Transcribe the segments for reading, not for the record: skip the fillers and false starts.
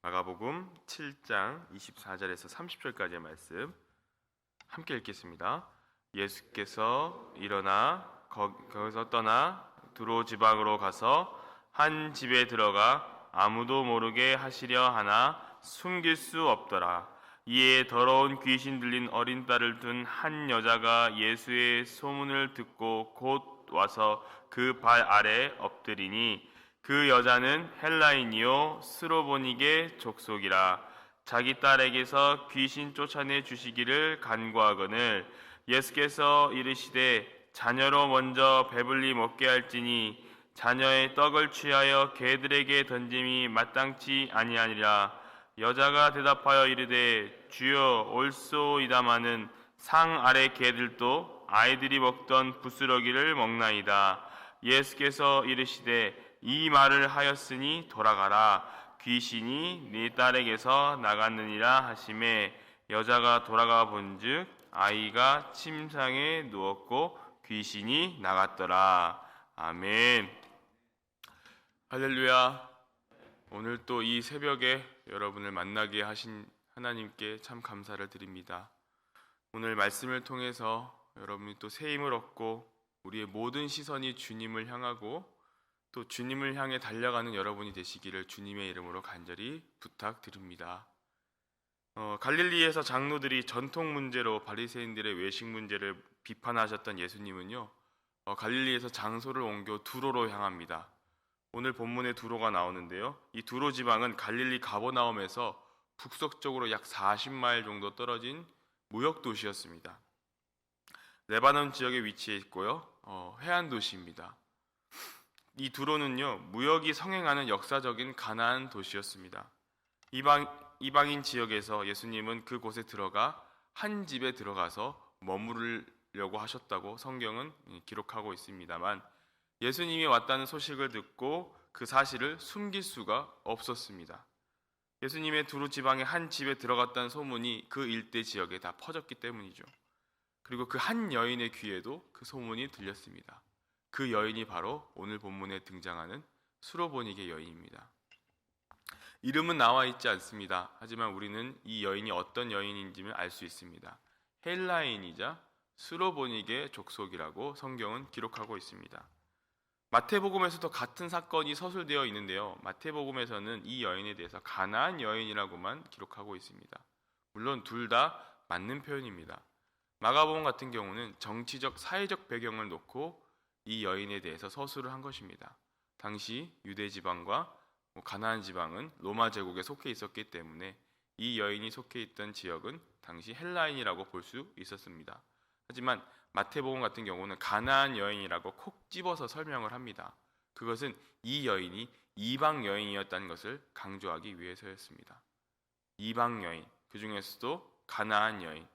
마가복음 7장 24절에서 30절까지의 말씀 함께 읽겠습니다. 예수께서 일어나 거기서 떠나 두로 지방으로 가서 한 집에 들어가 아무도 모르게 하시려 하나 숨길 수 없더라. 이에 더러운 귀신 들린 어린 딸을 둔 한 여자가 예수의 소문을 듣고 곧 와서 그 발 아래 엎드리니 그 여자는 헬라인이요 스로보닉의 족속이라. 자기 딸에게서 귀신 쫓아내 주시기를 간구하거늘 예수께서 이르시되 자녀로 먼저 배불리 먹게 할지니 자녀의 떡을 취하여 개들에게 던짐이 마땅치 아니하니라. 여자가 대답하여 이르되 주여 옳소이다마는 상 아래 개들도 아이들이 먹던 부스러기를 먹나이다. 예수께서 이르시되 이 말을 하였으니 돌아가라. 귀신이 네 딸에게서 나갔느니라 하시매 여자가 돌아가 본즉 아이가 침상에 누웠고 귀신이 나갔더라. 아멘. 할렐루야. 오늘 또 이 새벽에 여러분을 만나게 하신 하나님께 참 감사를 드립니다. 오늘 말씀을 통해서 여러분이 또 새 힘을 얻고 우리의 모든 시선이 주님을 향하고 또 주님을 향해 달려가는 여러분이 되시기를 주님의 이름으로 간절히 부탁드립니다. 갈릴리에서 장로들이 전통 문제로 바리새인들의 외식 문제를 비판하셨던 예수님은요, 갈릴리에서 장소를 옮겨 두로로 향합니다. 오늘 본문에 두로가 나오는데요, 이 두로 지방은 갈릴리 가버나움에서 북서쪽으로 약 40마일 정도 떨어진 무역 도시였습니다. 레바논 지역에 위치해 있고요, 해안 도시입니다. 이 두로는요, 무역이 성행하는 역사적인 가나안 도시였습니다. 이방인 지역에서 예수님은 그곳에 들어가 한 집에 들어가서 머무르려고 하셨다고 성경은 기록하고 있습니다만 예수님이 왔다는 소식을 듣고 그 사실을 숨길 수가 없었습니다. 예수님의 두로 지방의 한 집에 들어갔다는 소문이 그 일대 지역에 다 퍼졌기 때문이죠. 그리고 그 한 여인의 귀에도 그 소문이 들렸습니다. 그 여인이 바로 오늘 본문에 등장하는 스로보닉의 여인입니다. 이름은 나와 있지 않습니다. 하지만 우리는 이 여인이 어떤 여인인지를 알 수 있습니다. 헬라인이자 스로보닉의 족속이라고 성경은 기록하고 있습니다. 마태복음에서도 같은 사건이 서술되어 있는데요, 마태복음에서는 이 여인에 대해서 가나안 여인이라고만 기록하고 있습니다. 물론 둘 다 맞는 표현입니다. 마가복음 같은 경우는 정치적, 사회적 배경을 놓고 이 여인에 대해서 서술을 한 것입니다. 당시 유대 지방과 가나안 지방은 로마 제국에 속해 있었기 때문에 이 여인이 속해 있던 지역은 당시 헬라인이라고 볼 수 있었습니다. 하지만 마태복음 같은 경우는 가나안 여인이라고 콕 집어서 설명을 합니다. 그것은 이 여인이 이방 여인이었다는 것을 강조하기 위해서였습니다. 이방 여인, 그 중에서도 가나안 여인.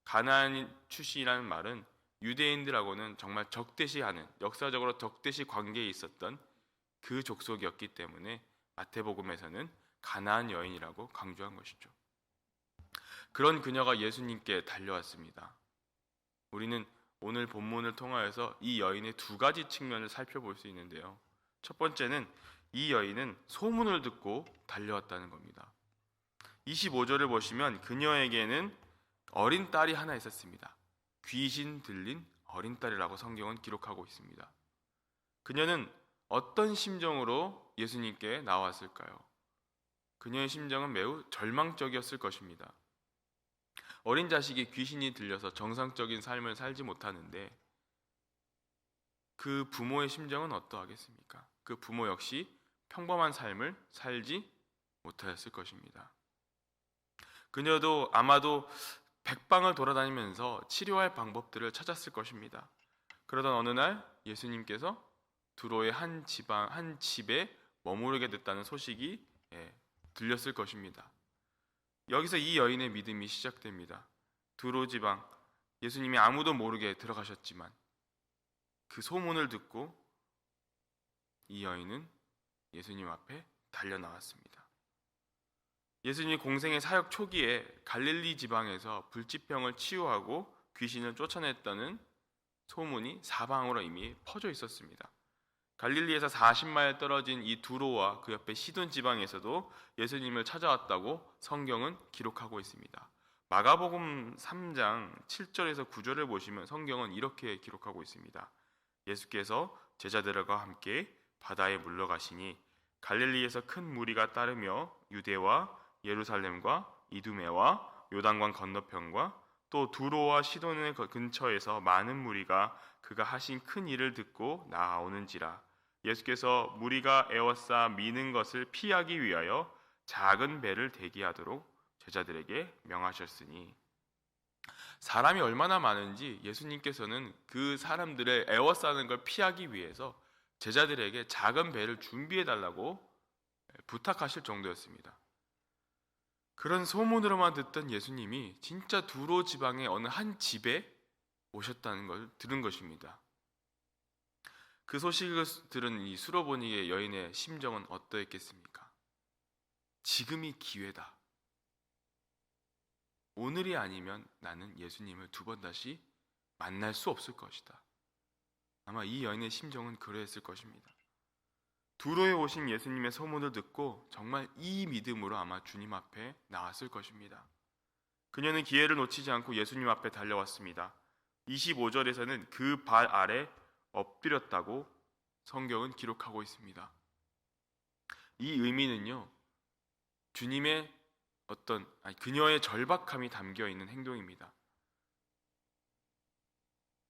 가나안 출신이라는 말은 유대인들하고는 정말 적대시하는, 역사적으로 적대시 관계에 있었던 그 족속이었기 때문에 마태복음에서는 가나안 여인이라고 강조한 것이죠. 그런 그녀가 예수님께 달려왔습니다. 우리는 오늘 본문을 통하여서 이 여인의 두 가지 측면을 살펴볼 수 있는데요, 첫 번째는 이 여인은 소문을 듣고 달려왔다는 겁니다. 25절을 보시면 그녀에게는 어린 딸이 하나 있었습니다. 귀신 들린 어린 딸이라고 성경은 기록하고 있습니다. 그녀는 어떤 심정으로 예수님께 나왔을까요? 그녀의 심정은 매우 절망적이었을 것입니다. 어린 자식이 귀신이 들려서 정상적인 삶을 살지 못하는데 그 부모의 심정은 어떠하겠습니까? 그 부모 역시 평범한 삶을 살지 못하였을 것입니다. 그녀도 아마도 백방을 돌아다니면서 치료할 방법들을 찾았을 것입니다. 그러던 어느 날 예수님께서 두로의 한 집에 머무르게 됐다는 소식이 들렸을 것입니다. 여기서 이 여인의 믿음이 시작됩니다. 두로 지방, 예수님이 아무도 모르게 들어가셨지만 그 소문을 듣고 이 여인은 예수님 앞에 달려나왔습니다. 예수님이 공생의 사역 초기에 갈릴리 지방에서 불치병을 치유하고 귀신을 쫓아냈다는 소문이 사방으로 이미 퍼져 있었습니다. 갈릴리에서 40마일 떨어진 이 두로와 그 옆에 시돈 지방에서도 예수님을 찾아왔다고 성경은 기록하고 있습니다. 마가복음 3장 7절에서 9절을 보시면 성경은 이렇게 기록하고 있습니다. 예수께서 제자들과 함께 바다에 물러가시니 갈릴리에서 큰 무리가 따르며 유대와 예루살렘과 이두메와 요단강 건너편과 또 두로와 시돈의 근처에서 많은 무리가 그가 하신 큰 일을 듣고 나아오는지라. 예수께서 무리가 에워싸 미는 것을 피하기 위하여 작은 배를 대기하도록 제자들에게 명하셨으니, 사람이 얼마나 많은지 예수님께서는 그 사람들을 에워싸는 걸 피하기 위해서 제자들에게 작은 배를 준비해 달라고 부탁하실 정도였습니다. 그런 소문으로만 듣던 예수님이 진짜 두로 지방의 어느 한 집에 오셨다는 걸 들은 것입니다. 그 소식을 들은 이 수로보니의 여인의 심정은 어떠했겠습니까? 지금이 기회다. 오늘이 아니면 나는 예수님을 두 번 다시 만날 수 없을 것이다. 아마 이 여인의 심정은 그러했을 것입니다. 두로에 오신 예수님의 소문을 듣고 정말 이 믿음으로 아마 주님 앞에 나왔을 것입니다. 그녀는 기회를 놓치지 않고 예수님 앞에 달려왔습니다. 25절에서는 그 발 아래 엎드렸다고 성경은 기록하고 있습니다. 이 의미는요, 주님의 그녀의 절박함이 담겨 있는 행동입니다.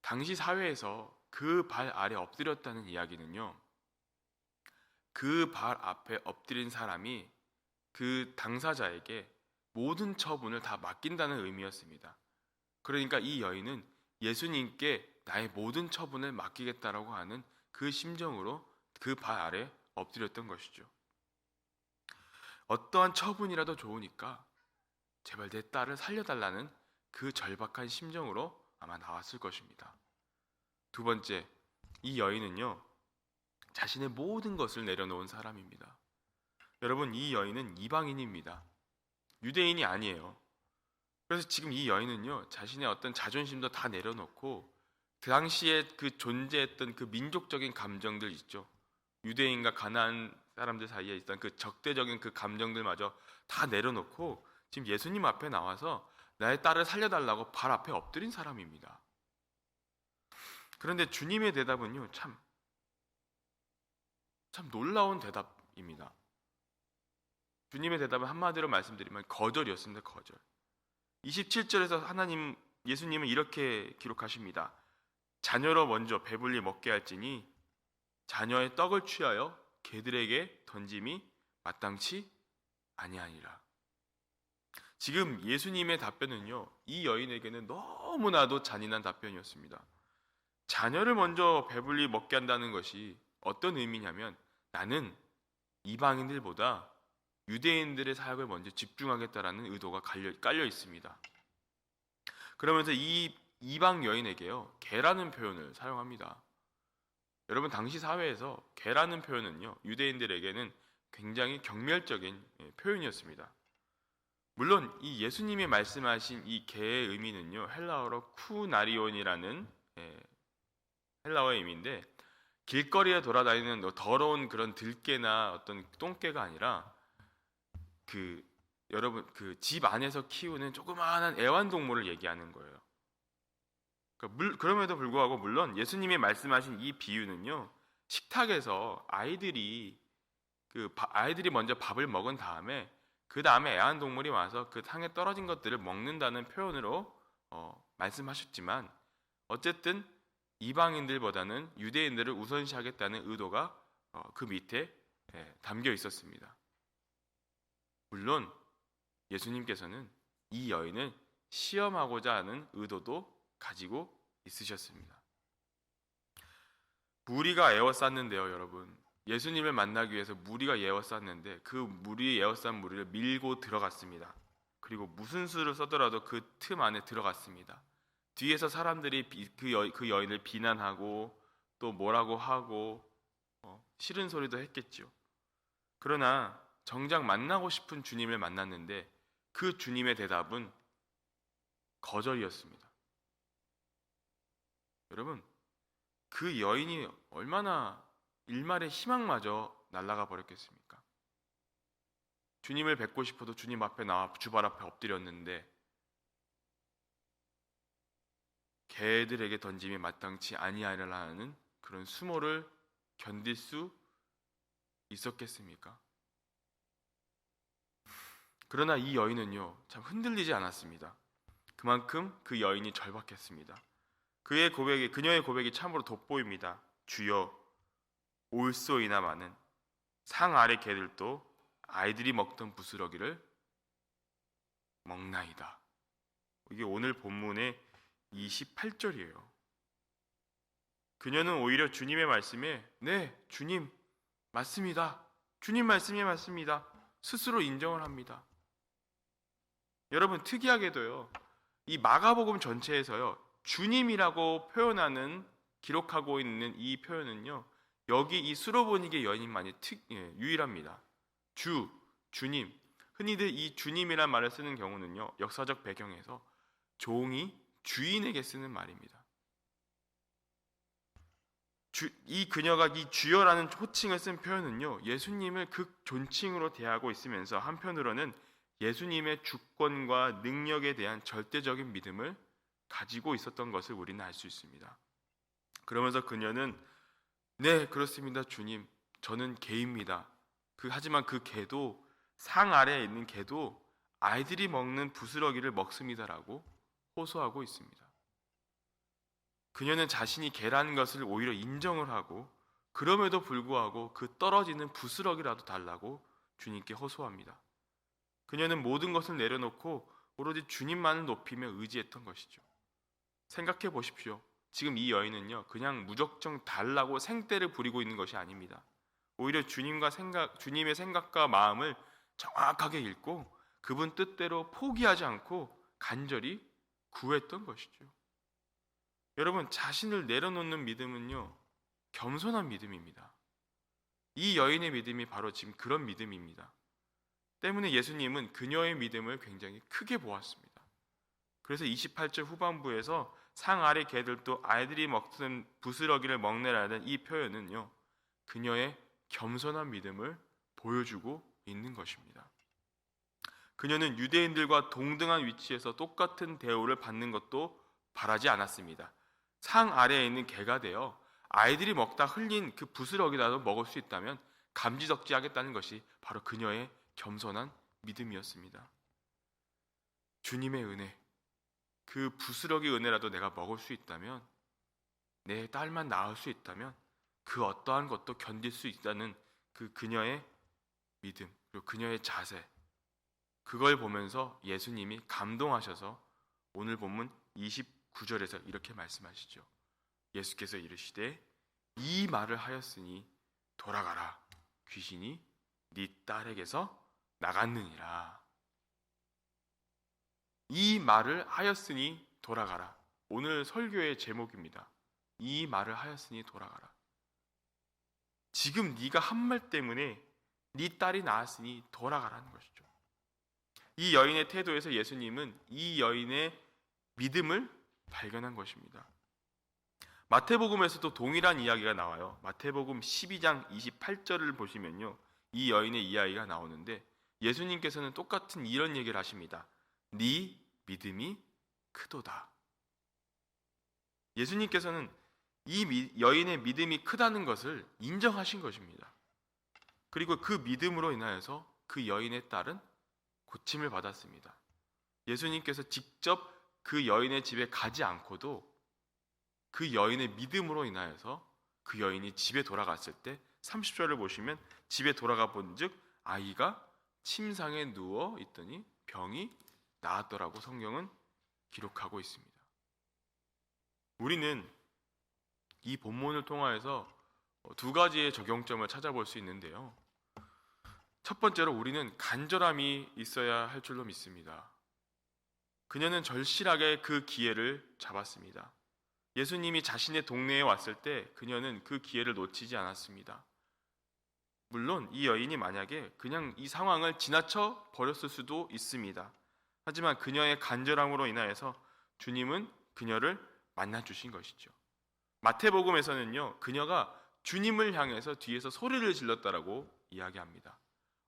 당시 사회에서 그 발 아래 엎드렸다는 이야기는요, 그 발 앞에 엎드린 사람이 그 당사자에게 모든 처분을 다 맡긴다는 의미였습니다. 그러니까 이 여인은 예수님께 나의 모든 처분을 맡기겠다라고 하는 그 심정으로 그 발 아래 엎드렸던 것이죠. 어떠한 처분이라도 좋으니까 제발 내 딸을 살려달라는 그 절박한 심정으로 아마 나왔을 것입니다. 두 번째, 이 여인은요, 자신의 모든 것을 내려놓은 사람입니다. 여러분, 이 여인은 이방인입니다. 유대인이 아니에요. 그래서 지금 이 여인은요, 자신의 어떤 자존심도 다 내려놓고 그 당시에 그 존재했던 그 민족적인 감정들 있죠. 유대인과 가나안 사람들 사이에 있던 그 적대적인 그 감정들마저 다 내려놓고 지금 예수님 앞에 나와서 나의 딸을 살려달라고 발 앞에 엎드린 사람입니다. 그런데 주님의 대답은요, 참 놀라운 대답입니다. 주님의 대답은 한마디로 말씀드리면 거절이었습니다. 거절. 27절에서 예수님은 이렇게 기록하십니다. 자녀로 먼저 배불리 먹게 할지니 자녀의 떡을 취하여 개들에게 던짐이 마땅치 아니하니라. 지금 예수님의 답변은요, 이 여인에게는 너무나도 잔인한 답변이었습니다. 자녀를 먼저 배불리 먹게 한다는 것이 어떤 의미냐면, 나는 이방인들보다 유대인들의 사역을 먼저 집중하겠다라는 의도가 깔려 있습니다. 그러면서 이 이방 여인에게요, 개라는 표현을 사용합니다. 여러분, 당시 사회에서 개라는 표현은요, 유대인들에게는 굉장히 경멸적인 표현이었습니다. 물론 이 예수님이 말씀하신 이 개의 의미는요, 헬라어로 쿠나리온이라는 헬라어의 의미인데, 길거리에 돌아다니는 더러운 그런 들개나 어떤 똥개가 아니라 여러분 그 집 안에서 키우는 조그마한 애완동물을 얘기하는 거예요. 그럼에도 불구하고 물론 예수님이 말씀하신 이 비유는요, 식탁에서 아이들이 먼저 밥을 먹은 다음에 그 다음에 애완동물이 와서 그 상에 떨어진 것들을 먹는다는 표현으로 말씀하셨지만, 어쨌든 이방인들보다는 유대인들을 우선시하겠다는 의도가 그 밑에 담겨 있었습니다. 물론 예수님께서는 이 여인을 시험하고자 하는 의도도 가지고 있으셨습니다. 무리가 에워쌌는데요, 여러분. 예수님을 만나기 위해서 무리가 에워쌌는데 그 에워싼 무리를 밀고 들어갔습니다. 그리고 무슨 수를 써더라도 그 틈 안에 들어갔습니다. 뒤에서 사람들이 그 여인을 비난하고 또 뭐라고 하고 싫은 소리도 했겠죠. 그러나 정작 만나고 싶은 주님을 만났는데 그 주님의 대답은 거절이었습니다. 여러분, 그 여인이 얼마나 일말의 희망마저 날아가 버렸겠습니까? 주님을 뵙고 싶어도 주님 앞에 나와 주발 앞에 엎드렸는데 개들에게 던짐이 마땅치 아니하리라는 그런 수모를 견딜 수 있었겠습니까? 그러나 이 여인은요, 참 흔들리지 않았습니다. 그만큼 그 여인이 절박했습니다. 그녀의 고백이 참으로 돋보입니다. 주여, 올소이나마는 상 아래 개들도 아이들이 먹던 부스러기를 먹나이다. 이게 오늘 본문의 28절이에요. 그녀는 오히려 주님의 말씀에 네, 주님 맞습니다. 주님 말씀이 맞습니다. 스스로 인정을 합니다. 여러분, 특이하게도요, 이 마가복음 전체에서요, 주님이라고 기록하고 있는 이 표현은요, 여기 이 수로보니게 여인만이 유일합니다. 주님. 흔히들 이 주님이란 말을 쓰는 경우는요, 역사적 배경에서 종이 주인에게 쓰는 말입니다. 이 그녀가 이 주여라는 호칭을 쓴 표현은요, 예수님을 극존칭으로 대하고 있으면서 한편으로는 예수님의 주권과 능력에 대한 절대적인 믿음을 가지고 있었던 것을 우리는 알 수 있습니다. 그러면서 그녀는 네, 그렇습니다, 주님. 저는 개입니다. 하지만 그 개도, 상 아래에 있는 개도 아이들이 먹는 부스러기를 먹습니다라고 호소하고 있습니다. 그녀는 자신이 개라는 것을 오히려 인정을 하고 그럼에도 불구하고 그 떨어지는 부스러기라도 달라고 주님께 호소합니다. 그녀는 모든 것을 내려놓고 오로지 주님만을 높이며 의지했던 것이죠. 생각해 보십시오. 지금 이 여인은요, 그냥 무작정 달라고 생떼를 부리고 있는 것이 아닙니다. 오히려 주님의 생각과 마음을 정확하게 읽고 그분 뜻대로 포기하지 않고 간절히 구했던 것이죠. 여러분, 자신을 내려놓는 믿음은요, 겸손한 믿음입니다. 이 여인의 믿음이 바로 지금 그런 믿음입니다. 때문에 예수님은 그녀의 믿음을 굉장히 크게 보았습니다. 그래서 28절 후반부에서 상 아래 개들도 아이들이 먹는 부스러기를 먹내라는 이 표현은요, 그녀의 겸손한 믿음을 보여주고 있는 것입니다. 그녀는 유대인들과 동등한 위치에서 똑같은 대우를 받는 것도 바라지 않았습니다. 상 아래에 있는 개가 되어 아이들이 먹다 흘린 그 부스러기라도 먹을 수 있다면 감지덕지하겠다는 것이 바로 그녀의 겸손한 믿음이었습니다. 주님의 은혜, 그 부스러기 은혜라도 내가 먹을 수 있다면, 내 딸만 낳을 수 있다면 그 어떠한 것도 견딜 수 있다는 그녀의 믿음, 그리고 그녀의 자세, 그걸 보면서 예수님이 감동하셔서 오늘 본문 29절에서 이렇게 말씀하시죠. 예수께서 이르시되 이 말을 하였으니 돌아가라, 귀신이 네 딸에게서 나갔느니라. 이 말을 하였으니 돌아가라. 오늘 설교의 제목입니다. 이 말을 하였으니 돌아가라. 지금 네가 한 말 때문에 네 딸이 나았으니 돌아가라는 것이죠. 이 여인의 태도에서 예수님은 이 여인의 믿음을 발견한 것입니다. 마태복음에서도 동일한 이야기가 나와요. 마태복음 12장 28절을 보시면요, 이 여인의 이야기가 나오는데 예수님께서는 똑같은 이런 얘기를 하십니다. 네 믿음이 크도다. 예수님께서는 이 여인의 믿음이 크다는 것을 인정하신 것입니다. 그리고 그 믿음으로 인하여서 그 여인의 딸은 고침을 받았습니다. 예수님께서 직접 그 여인의 집에 가지 않고도 그 여인의 믿음으로 인하여서 그 여인이 집에 돌아갔을 때 30절을 보시면 집에 돌아가 본즉 아이가 침상에 누워 있더니 병이 나았더라고 성경은 기록하고 있습니다. 우리는 이 본문을 통하여서 두 가지의 적용점을 찾아볼 수 있는데요. 첫 번째로 우리는 간절함이 있어야 할 줄로 믿습니다. 그녀는 절실하게 그 기회를 잡았습니다. 예수님이 자신의 동네에 왔을 때 그녀는 그 기회를 놓치지 않았습니다. 물론 이 여인이 만약에 그냥 이 상황을 지나쳐 버렸을 수도 있습니다. 하지만 그녀의 간절함으로 인하여서 주님은 그녀를 만나주신 것이죠. 마태복음에서는요, 그녀가 주님을 향해서 뒤에서 소리를 질렀다라고 이야기합니다.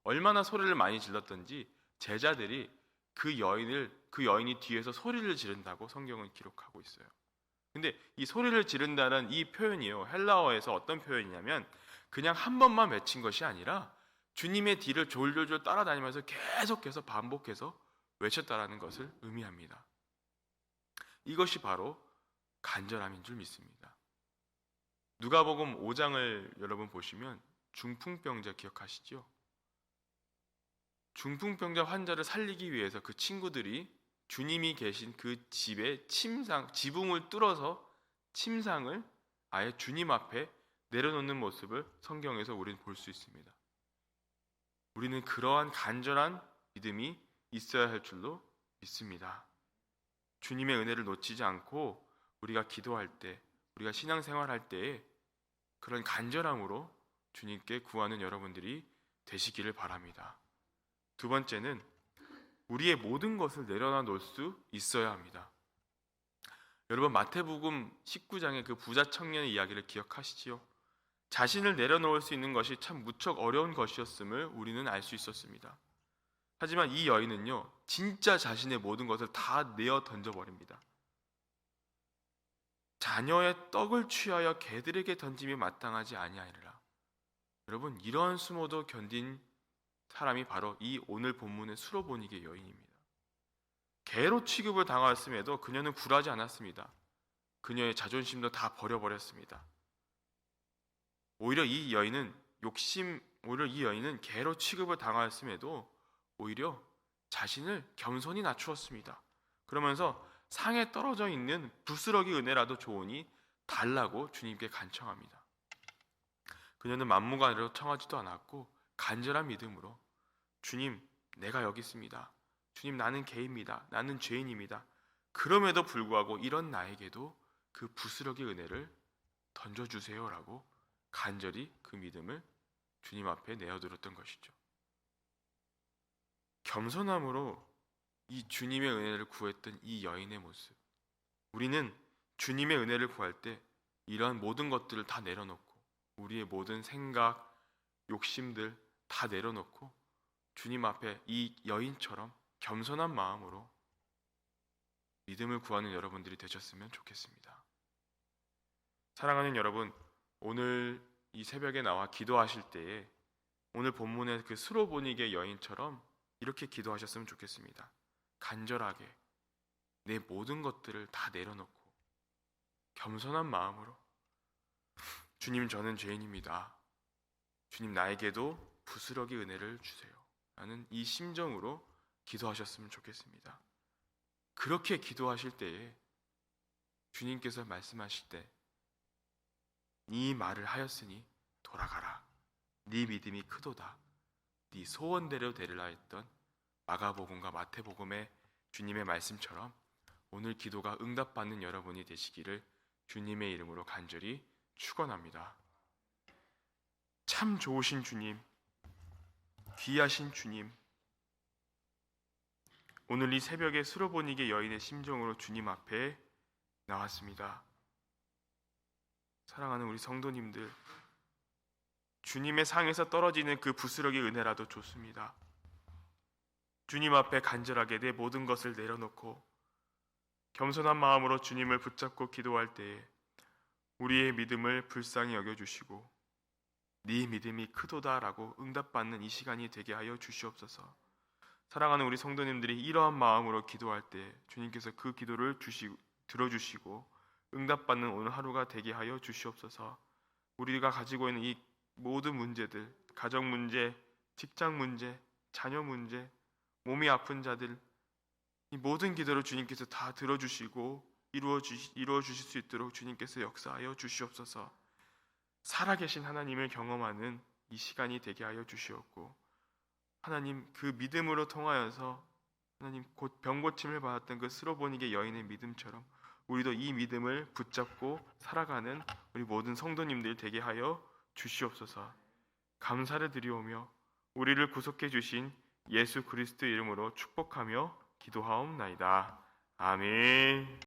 얼마나 소리를 많이 질렀던지 제자들이 그 여인이 뒤에서 소리를 지른다고 성경은 기록하고 있어요. 근데 이 소리를 지른다는 이 표현이요, 헬라어에서 어떤 표현이냐면 그냥 한 번만 외친 것이 아니라 주님의 뒤를 졸졸졸 따라다니면서 계속해서 반복해서 외쳤다라는 것을 의미합니다. 이것이 바로 간절함인 줄 믿습니다. 누가복음 5장을 여러분 보시면 중풍병자 기억하시죠? 중풍병자 환자를 살리기 위해서 그 친구들이 주님이 계신 그 집에 지붕을 뚫어서 침상을 아예 주님 앞에 내려놓는 모습을 성경에서 우리는 볼 수 있습니다. 우리는 그러한 간절한 믿음이 있어야 할 줄로 믿습니다. 주님의 은혜를 놓치지 않고 우리가 기도할 때, 우리가 신앙생활할 때에 그런 간절함으로 주님께 구하는 여러분들이 되시기를 바랍니다. 두 번째는 우리의 모든 것을 내려놔 놓을 수 있어야 합니다. 여러분, 마태복음 19장의 그 부자 청년의 이야기를 기억하시지요? 자신을 내려놓을 수 있는 것이 참 무척 어려운 것이었음을 우리는 알 수 있었습니다. 하지만 이 여인은요, 진짜 자신의 모든 것을 다 내어 던져버립니다. 자녀의 떡을 취하여 개들에게 던짐이 마땅하지 아니하리라. 여러분, 이러한 수모도 견딘 사람이 바로 이 오늘 본문의 수로보니게 여인입니다. 개로 취급을 당하였음에도 그녀는 굴하지 않았습니다. 그녀의 자존심도 다 버려버렸습니다. 오히려 이 여인은 개로 취급을 당하였음에도 오히려 자신을 겸손히 낮추었습니다. 그러면서 상에 떨어져 있는 부스러기 은혜라도 좋으니 달라고 주님께 간청합니다. 그녀는 만무가내로 청하지도 않았고 간절한 믿음으로 주님, 내가 여기 있습니다. 주님, 나는 개입니다. 나는 죄인입니다. 그럼에도 불구하고 이런 나에게도 그 부스러기 은혜를 던져주세요라고 간절히 그 믿음을 주님 앞에 내어드렸던 것이죠. 겸손함으로 이 주님의 은혜를 구했던 이 여인의 모습, 우리는 주님의 은혜를 구할 때 이러한 모든 것들을 다 내려놓고 우리의 모든 생각, 욕심들 다 내려놓고 주님 앞에 이 여인처럼 겸손한 마음으로 믿음을 구하는 여러분들이 되셨으면 좋겠습니다. 사랑하는 여러분, 오늘 이 새벽에 나와 기도하실 때에 오늘 본문의 그 수로보니게 여인처럼 이렇게 기도하셨으면 좋겠습니다. 간절하게 내 모든 것들을 다 내려놓고 겸손한 마음으로 주님, 저는 죄인입니다. 주님, 나에게도 부스러기 은혜를 주세요 라는 이 심정으로 기도하셨으면 좋겠습니다. 그렇게 기도하실 때에 주님께서 말씀하실 때 네 말을 하였으니 돌아가라. 네 믿음이 크도다. 네 소원대로 되리라 했던 마가복음과 마태복음의 주님의 말씀처럼 오늘 기도가 응답받는 여러분이 되시기를 주님의 이름으로 간절히 축원합니다. 참 좋으신 주님, 귀하신 주님, 오늘 이 새벽에 수로보니게 여인의 심정으로 주님 앞에 나왔습니다. 사랑하는 우리 성도님들, 주님의 상에서 떨어지는 그 부스러기 은혜라도 좋습니다. 주님 앞에 간절하게 내 모든 것을 내려놓고 겸손한 마음으로 주님을 붙잡고 기도할 때에 우리의 믿음을 불쌍히 여겨주시고 네 믿음이 크도다라고 응답받는 이 시간이 되게 하여 주시옵소서. 사랑하는 우리 성도님들이 이러한 마음으로 기도할 때 주님께서 그 기도를 들어주시고 응답받는 오늘 하루가 되게 하여 주시옵소서. 우리가 가지고 있는 이 모든 문제들, 가정 문제, 직장 문제, 자녀 문제, 몸이 아픈 자들, 이 모든 기도를 주님께서 다 들어주시고 이루어 주실 수 있도록 주님께서 역사하여 주시옵소서. 살아계신 하나님을 경험하는 이 시간이 되게 하여 주시옵고, 하나님 그 믿음으로 통하여서 하나님 곧 병고침을 받았던 그 스로보니게 여인의 믿음처럼 우리도 이 믿음을 붙잡고 살아가는 우리 모든 성도님들 되게 하여 주시옵소서. 감사를 드리오며 우리를 구속해 주신 예수 그리스도 이름으로 축복하며 기도하옵나이다. 아멘.